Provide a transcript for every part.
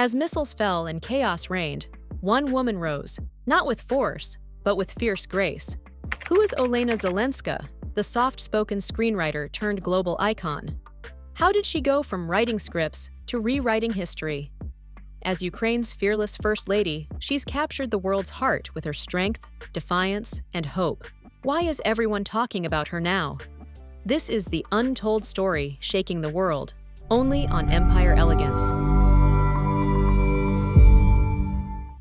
As missiles fell and chaos reigned, one woman rose, not with force, but with fierce grace. Who is Olena Zelenska, the soft-spoken screenwriter turned global icon? How did she go from writing scripts to rewriting history? As Ukraine's fearless First Lady, she's captured the world's heart with her strength, defiance, and hope. Why is everyone talking about her now? This is the untold story shaking the world, only on Empire Elegance.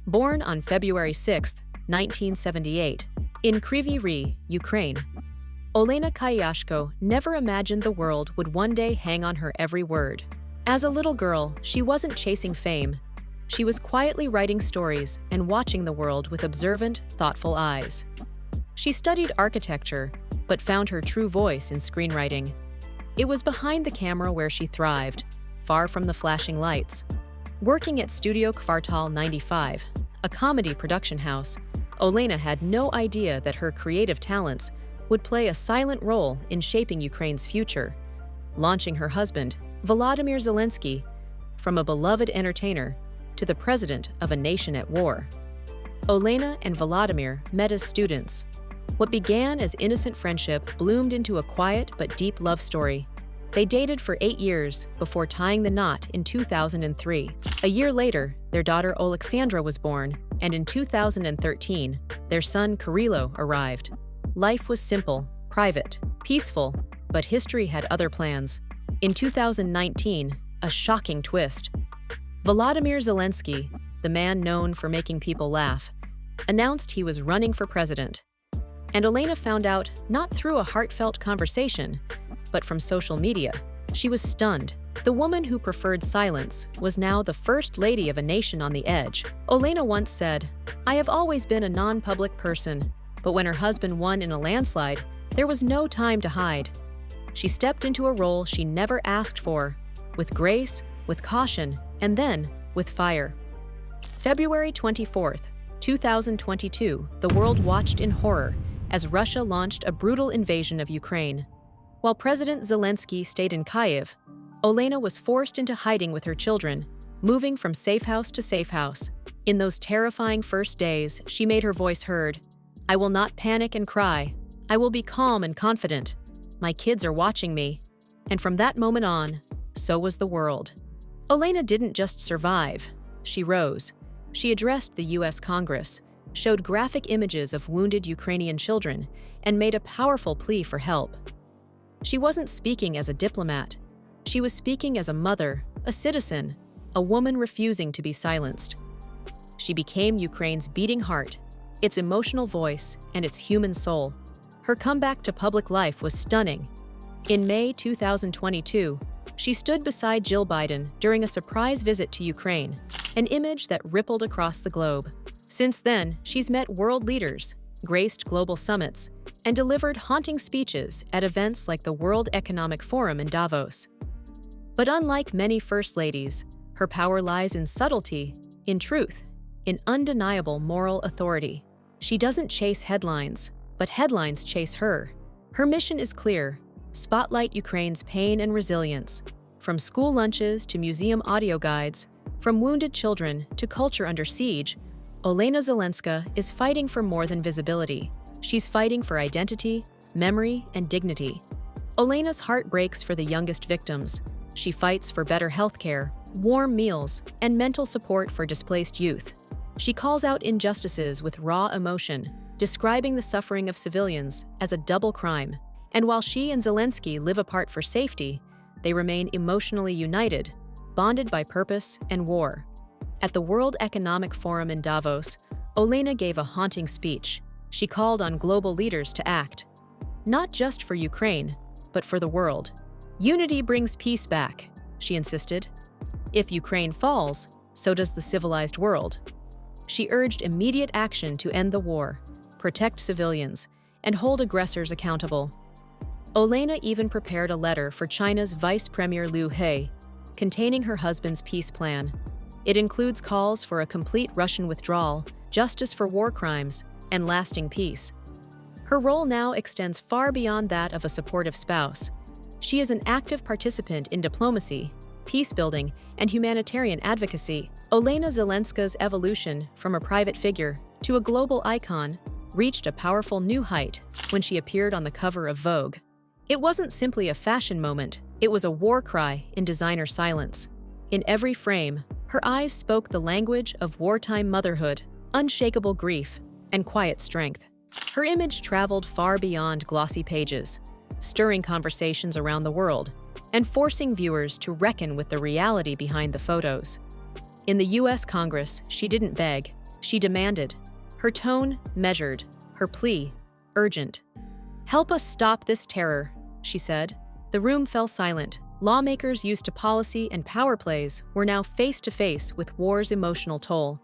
Born on February 6, 1978, in Kryvyi Rih, Ukraine, Olena Zelenska never imagined the world would one day hang on her every word. As a little girl, she wasn't chasing fame. She was quietly writing stories and watching the world with observant, thoughtful eyes. She studied architecture, but found her true voice in screenwriting. It was behind the camera where she thrived, far from the flashing lights. Working at Studio Kvartal 95, a comedy production house, Olena had no idea that her creative talents would play a silent role in shaping Ukraine's future, launching her husband, Volodymyr Zelenskyy, from a beloved entertainer to the president of a nation at war. Olena and Volodymyr met as students. What began as innocent friendship bloomed into a quiet but deep love story. They dated for 8 years before tying the knot in 2003. A year later, their daughter Alexandra was born, and in 2013, their son Kirilo arrived. Life was simple, private, peaceful, but history had other plans. In 2019, a shocking twist. Volodymyr Zelenskyy, the man known for making people laugh, announced he was running for president. And Olena found out not through a heartfelt conversation, but from social media. She was stunned. The woman who preferred silence was now the first lady of a nation on the edge. Olena once said, "I have always been a non-public person, but when her husband won in a landslide, there was no time to hide." She stepped into a role she never asked for, with grace, with caution, and then with fire. February 24th, 2022, the world watched in horror as Russia launched a brutal invasion of Ukraine. While President Zelenskyy stayed in Kyiv, Olena was forced into hiding with her children, moving from safe house to safe house. In those terrifying first days, she made her voice heard. "I will not panic and cry. I will be calm and confident. My kids are watching me." And from that moment on, so was the world. Olena didn't just survive. She rose. She addressed the U.S. Congress, showed graphic images of wounded Ukrainian children, and made a powerful plea for help. She wasn't speaking as a diplomat. She was speaking as a mother, a citizen, a woman refusing to be silenced. She became Ukraine's beating heart, its emotional voice, and its human soul. Her comeback to public life was stunning. In May 2022, she stood beside Jill Biden during a surprise visit to Ukraine, an image that rippled across the globe. Since then, she's met world leaders, graced global summits, and delivered haunting speeches at events like the World Economic Forum in Davos. But unlike many first ladies, her power lies in subtlety, in truth, in undeniable moral authority. She doesn't chase headlines, but headlines chase her. Her mission is clear: spotlight Ukraine's pain and resilience. From school lunches to museum audio guides, from wounded children to culture under siege, Olena Zelenska is fighting for more than visibility. She's fighting for identity, memory, and dignity. Olena's heart breaks for the youngest victims. She fights for better healthcare, warm meals, and mental support for displaced youth. She calls out injustices with raw emotion, describing the suffering of civilians as a double crime. And while she and Zelenskyy live apart for safety, they remain emotionally united, bonded by purpose and war. At the World Economic Forum in Davos, Olena gave a haunting speech. She called on global leaders to act, not just for Ukraine, but for the world. "Unity brings peace back," she insisted. "If Ukraine falls, so does the civilized world." She urged immediate action to end the war, protect civilians, and hold aggressors accountable. Olena even prepared a letter for China's Vice Premier Liu He, containing her husband's peace plan. It includes calls for a complete Russian withdrawal, justice for war crimes, and lasting peace. Her role now extends far beyond that of a supportive spouse. She is an active participant in diplomacy, peace-building, and humanitarian advocacy. Olena Zelenska's evolution from a private figure to a global icon reached a powerful new height when she appeared on the cover of Vogue. It wasn't simply a fashion moment, it was a war cry in designer silence. In every frame, her eyes spoke the language of wartime motherhood, unshakable grief, and quiet strength. Her image traveled far beyond glossy pages, stirring conversations around the world and forcing viewers to reckon with the reality behind the photos. In the US Congress, she didn't beg, she demanded. Her tone measured, her plea urgent. "Help us stop this terror," she said. The room fell silent. Lawmakers used to policy and power plays were now face-to-face with war's emotional toll.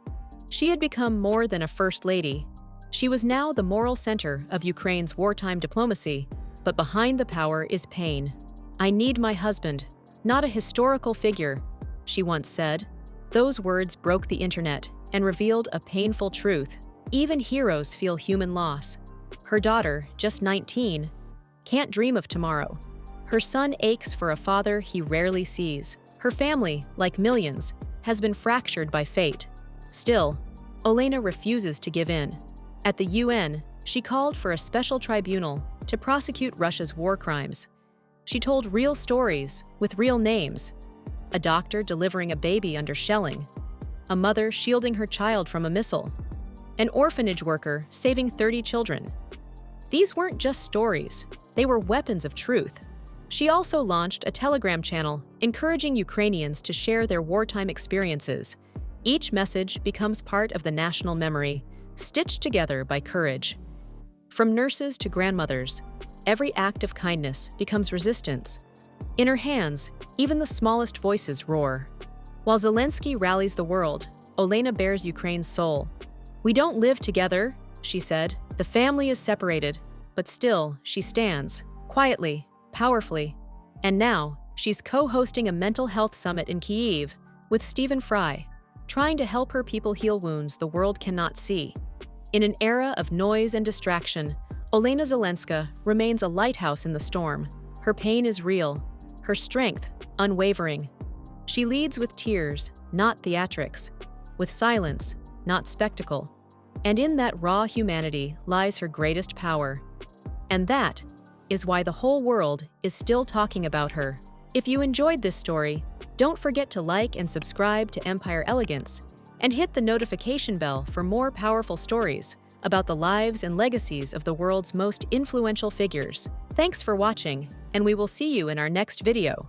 She had become more than a first lady. She was now the moral center of Ukraine's wartime diplomacy, but behind the power is pain. "I need my husband, not a historical figure," she once said. Those words broke the internet and revealed a painful truth. Even heroes feel human loss. Her daughter, just 19, can't dream of tomorrow. Her son aches for a father he rarely sees. Her family, like millions, has been fractured by fate. Still, Olena refuses to give in. At the UN, she called for a special tribunal to prosecute Russia's war crimes. She told real stories with real names. A doctor delivering a baby under shelling, a mother shielding her child from a missile, an orphanage worker saving 30 children. These weren't just stories, they were weapons of truth. She also launched a Telegram channel encouraging Ukrainians to share their wartime experiences. Each message becomes part of the national memory, stitched together by courage. From nurses to grandmothers, every act of kindness becomes resistance. In her hands, even the smallest voices roar. While Zelenskyy rallies the world, Olena bears Ukraine's soul. "We don't live together," she said. "The family is separated, but still, she stands, quietly, powerfully." And now, she's co-hosting a mental health summit in Kyiv with Stephen Fry, trying to help her people heal wounds the world cannot see. In an era of noise and distraction, Olena Zelenska remains a lighthouse in the storm. Her pain is real, her strength unwavering. She leads with tears, not theatrics, with silence, not spectacle. And in that raw humanity lies her greatest power. And that is why the whole world is still talking about her. If you enjoyed this story, don't forget to like and subscribe to Empire Elegance, and hit the notification bell for more powerful stories about the lives and legacies of the world's most influential figures. Thanks for watching, and we will see you in our next video.